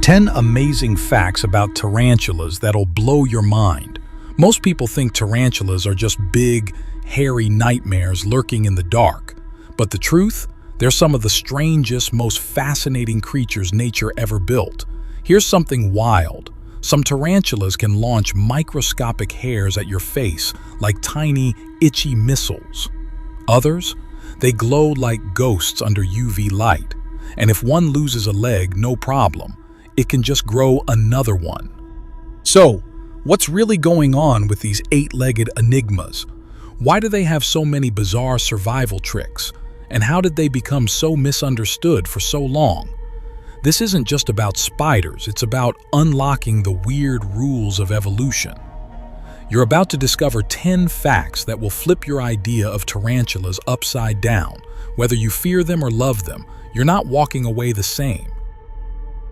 10 amazing facts about tarantulas that'll blow your mind. Most people think tarantulas are just big, hairy nightmares lurking in the dark. But the truth? They're some of the strangest, most fascinating creatures nature ever built. Here's something wild. Some tarantulas can launch microscopic hairs at your face like tiny, itchy missiles. Others? They glow like ghosts under UV light. And if one loses a leg, no problem. It can just grow another one. So, what's really going on with these 8-legged enigmas? Why do they have so many bizarre survival tricks? And how did they become so misunderstood for so long? This isn't just about spiders, it's about unlocking the weird rules of evolution. You're about to discover 10 facts that will flip your idea of tarantulas upside down. Whether you fear them or love them, you're not walking away the same.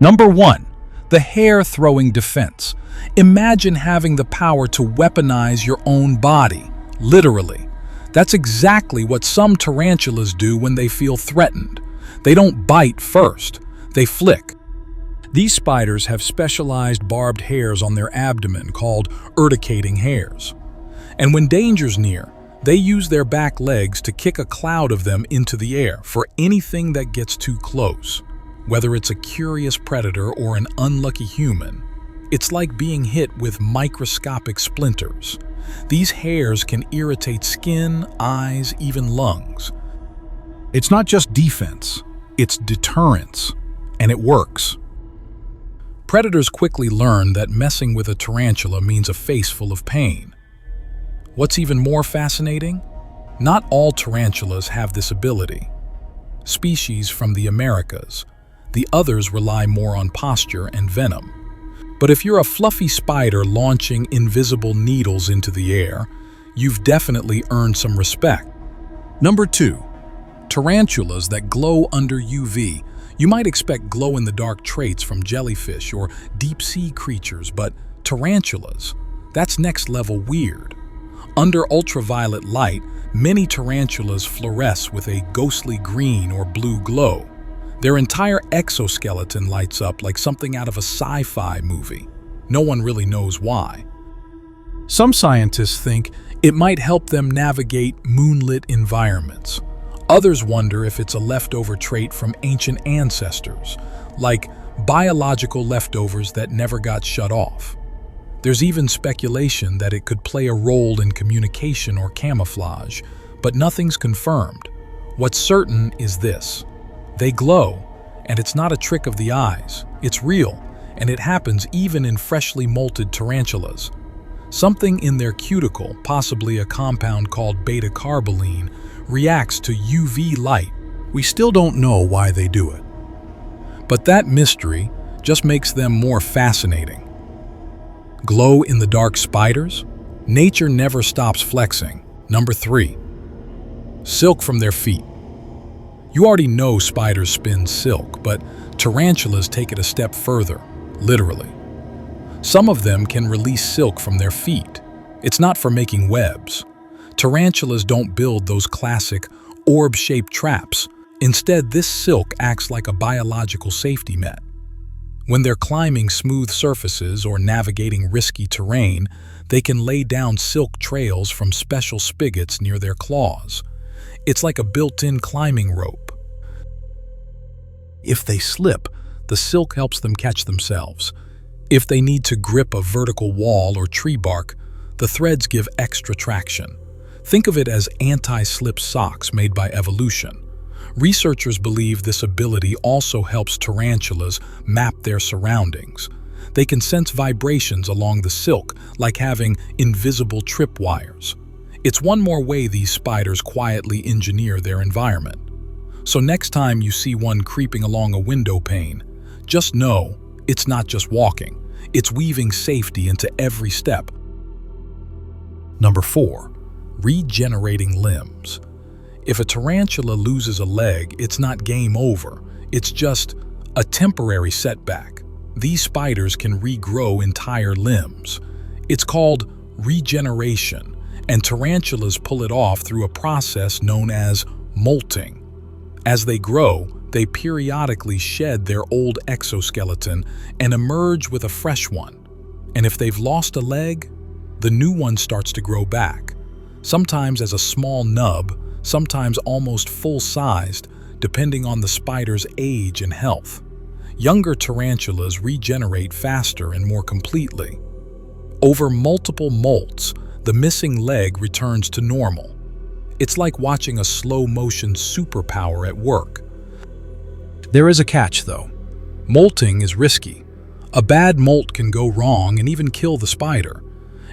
Number 1. The hair-throwing defense. Imagine having the power to weaponize your own body, literally. That's exactly what some tarantulas do when they feel threatened. They don't bite first, they flick. These spiders have specialized barbed hairs on their abdomen called urticating hairs. And when danger's near, they use their back legs to kick a cloud of them into the air for anything that gets too close. Whether it's a curious predator or an unlucky human, it's like being hit with microscopic splinters. These hairs can irritate skin, eyes, even lungs. It's not just defense, it's deterrence, and it works. Predators quickly learn that messing with a tarantula means a face full of pain. What's even more fascinating? Not all tarantulas have this ability. Species from the Americas. The others rely more on posture and venom. But if you're a fluffy spider launching invisible needles into the air, you've definitely earned some respect. Number 2. Tarantulas that glow under UV. You might expect glow-in-the-dark traits from jellyfish or deep-sea creatures, but tarantulas, that's next-level weird. Under ultraviolet light, many tarantulas fluoresce with a ghostly green or blue glow. Their entire exoskeleton lights up like something out of a sci-fi movie. No one really knows why. Some scientists think it might help them navigate moonlit environments. Others wonder if it's a leftover trait from ancient ancestors, like biological leftovers that never got shut off. There's even speculation that it could play a role in communication or camouflage, but nothing's confirmed. What's certain is this. They glow, and it's not a trick of the eyes. It's real, and it happens even in freshly molted tarantulas. Something in their cuticle, possibly a compound called beta-carboline, reacts to UV light. We still don't know why they do it. But that mystery just makes them more fascinating. Glow-in-the-dark spiders? Nature never stops flexing. Number 3. Silk from their feet. You already know spiders spin silk, but tarantulas take it a step further, literally. Some of them can release silk from their feet. It's not for making webs. Tarantulas don't build those classic orb-shaped traps. Instead, this silk acts like a biological safety net. When they're climbing smooth surfaces or navigating risky terrain, they can lay down silk trails from special spigots near their claws. It's like a built-in climbing rope. If they slip, the silk helps them catch themselves. If they need to grip a vertical wall or tree bark, the threads give extra traction. Think of it as anti-slip socks made by evolution. Researchers believe this ability also helps tarantulas map their surroundings. They can sense vibrations along the silk, like having invisible tripwires. It's one more way these spiders quietly engineer their environment. So next time you see one creeping along a window pane, just know it's not just walking. It's weaving safety into every step. Number 4. Regenerating limbs. If a tarantula loses a leg, it's not game over. It's just a temporary setback. These spiders can regrow entire limbs. It's called regeneration, and tarantulas pull it off through a process known as molting. As they grow, they periodically shed their old exoskeleton and emerge with a fresh one. And if they've lost a leg, the new one starts to grow back, sometimes as a small nub, sometimes almost full-sized, depending on the spider's age and health. Younger tarantulas regenerate faster and more completely. Over multiple molts, the missing leg returns to normal. It's like watching a slow-motion superpower at work. There is a catch, though. Molting is risky. A bad molt can go wrong and even kill the spider.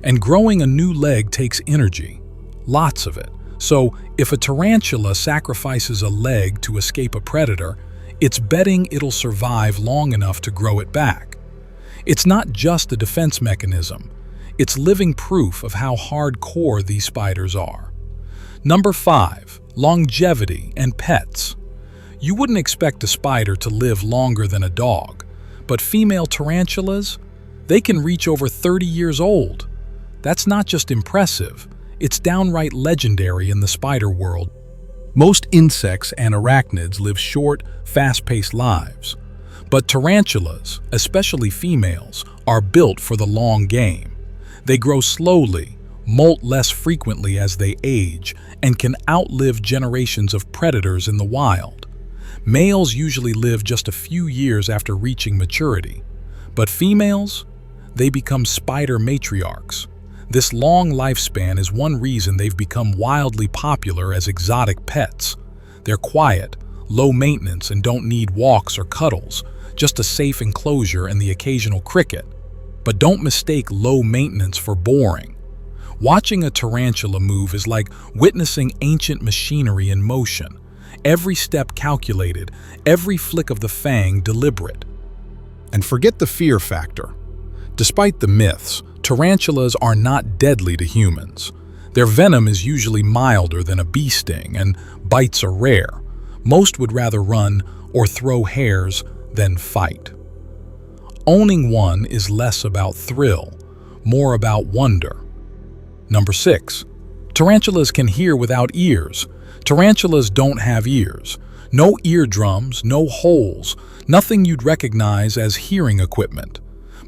And growing a new leg takes energy, lots of it. So if a tarantula sacrifices a leg to escape a predator, it's betting it'll survive long enough to grow it back. It's not just a defense mechanism. It's living proof of how hardcore these spiders are. Number 5, longevity and pets. You wouldn't expect a spider to live longer than a dog, but female tarantulas, they can reach over 30 years old. That's not just impressive, it's downright legendary in the spider world. Most insects and arachnids live short, fast-paced lives. But tarantulas, especially females, are built for the long game. They grow slowly, molt less frequently as they age, and can outlive generations of predators in the wild. Males usually live just a few years after reaching maturity, but females, they become spider matriarchs. This long lifespan is one reason they've become wildly popular as exotic pets. They're quiet, low maintenance, and don't need walks or cuddles, just a safe enclosure and the occasional cricket. But don't mistake low maintenance for boring. Watching a tarantula move is like witnessing ancient machinery in motion. Every step calculated, every flick of the fang deliberate. And forget the fear factor. Despite the myths, tarantulas are not deadly to humans. Their venom is usually milder than a bee sting, and bites are rare. Most would rather run or throw hairs than fight. Owning one is less about thrill, more about wonder. Number 6. Tarantulas can hear without ears. Tarantulas don't have ears. No eardrums, no holes, nothing you'd recognize as hearing equipment.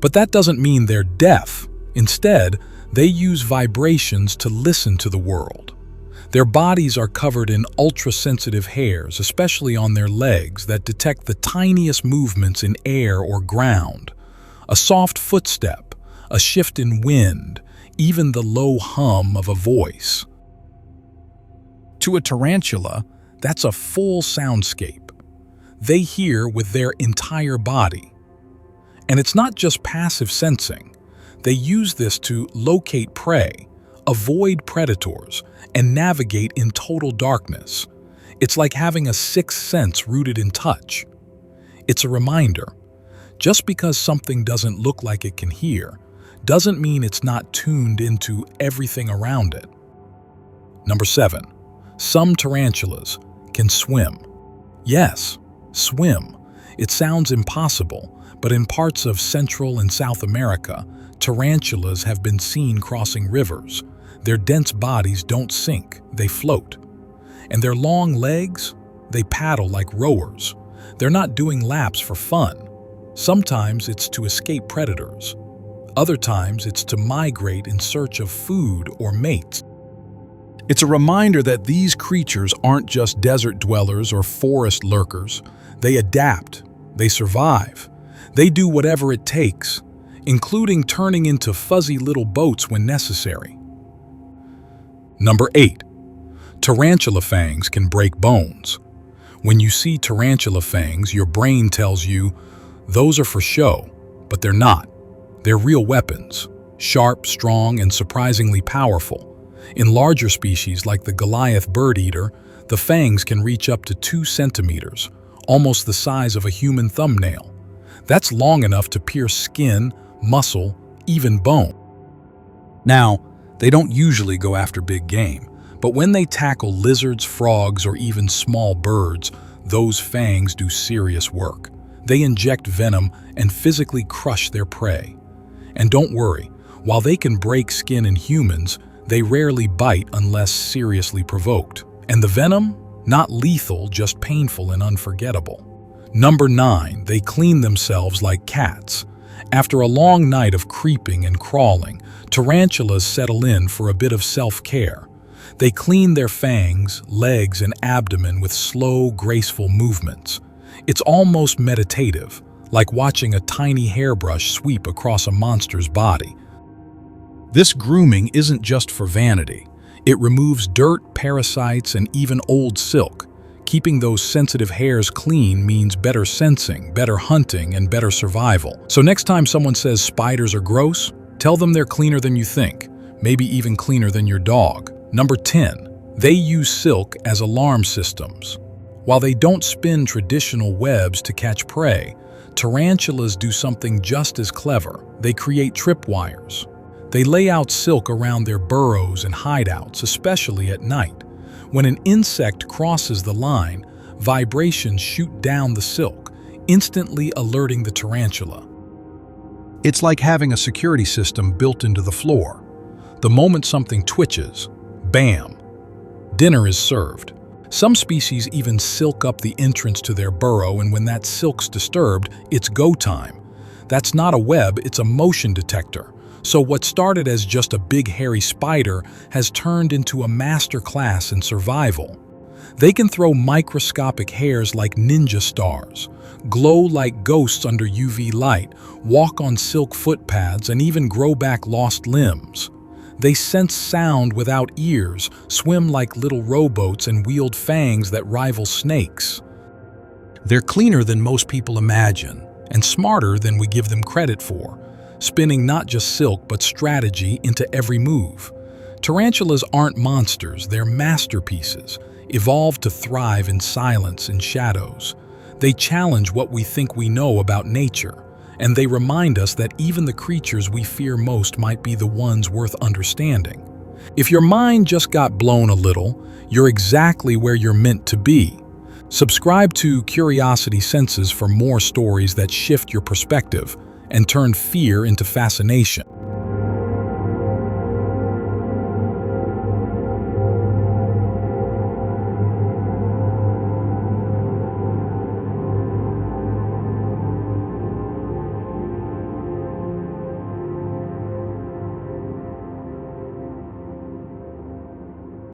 But that doesn't mean they're deaf. Instead, they use vibrations to listen to the world. Their bodies are covered in ultra-sensitive hairs, especially on their legs, that detect the tiniest movements in air or ground. A soft footstep, a shift in wind, even the low hum of a voice. To a tarantula, that's a full soundscape. They hear with their entire body. And it's not just passive sensing. They use this to locate prey, avoid predators, and navigate in total darkness. It's like having a sixth sense rooted in touch. It's a reminder. Just because something doesn't look like it can hear, doesn't mean it's not tuned into everything around it. Number 7. Some tarantulas can swim. Yes, swim. It sounds impossible, but in parts of Central and South America, tarantulas have been seen crossing rivers. Their dense bodies don't sink, they float. And their long legs, they paddle like rowers. They're not doing laps for fun. Sometimes it's to escape predators. Other times it's to migrate in search of food or mates. It's a reminder that these creatures aren't just desert dwellers or forest lurkers. They adapt, they survive, they do whatever it takes, including turning into fuzzy little boats when necessary. Number 8. Tarantula fangs can break bones. When you see tarantula fangs, your brain tells you, those are for show, but they're not. They're real weapons, sharp, strong, and surprisingly powerful. In larger species like the Goliath bird eater, the fangs can reach up to 2 centimeters, almost the size of a human thumbnail. That's long enough to pierce skin, muscle, even bone. Now, they don't usually go after big game, but when they tackle lizards, frogs, or even small birds, those fangs do serious work. They inject venom and physically crush their prey. And don't worry, while they can break skin in humans, they rarely bite unless seriously provoked. And the venom? Not lethal, just painful and unforgettable. Number 9, they clean themselves like cats. After a long night of creeping and crawling, tarantulas settle in for a bit of self-care. They clean their fangs, legs, and abdomen with slow, graceful movements. It's almost meditative, like watching a tiny hairbrush sweep across a monster's body. This grooming isn't just for vanity. It removes dirt, parasites, and even old silk. Keeping those sensitive hairs clean means better sensing, better hunting, and better survival. So next time someone says spiders are gross, tell them they're cleaner than you think, maybe even cleaner than your dog. Number 10, they use silk as alarm systems. While they don't spin traditional webs to catch prey, tarantulas do something just as clever. They create tripwires. They lay out silk around their burrows and hideouts, especially at night. When an insect crosses the line, vibrations shoot down the silk, instantly alerting the tarantula. It's like having a security system built into the floor. The moment something twitches, bam, dinner is served. Some species even silk up the entrance to their burrow, and when that silk's disturbed, it's go time. That's not a web, it's a motion detector. So what started as just a big hairy spider has turned into a master class in survival. They can throw microscopic hairs like ninja stars, glow like ghosts under UV light, walk on silk footpaths, and even grow back lost limbs. They sense sound without ears, swim like little rowboats, and wield fangs that rival snakes. They're cleaner than most people imagine, and smarter than we give them credit for, spinning not just silk but strategy into every move. Tarantulas aren't monsters, they're masterpieces, evolved to thrive in silence and shadows. They challenge what we think we know about nature, and they remind us that even the creatures we fear most might be the ones worth understanding. If your mind just got blown a little, you're exactly where you're meant to be. Subscribe to Curiosity Senses for more stories that shift your perspective and turn fear into fascination.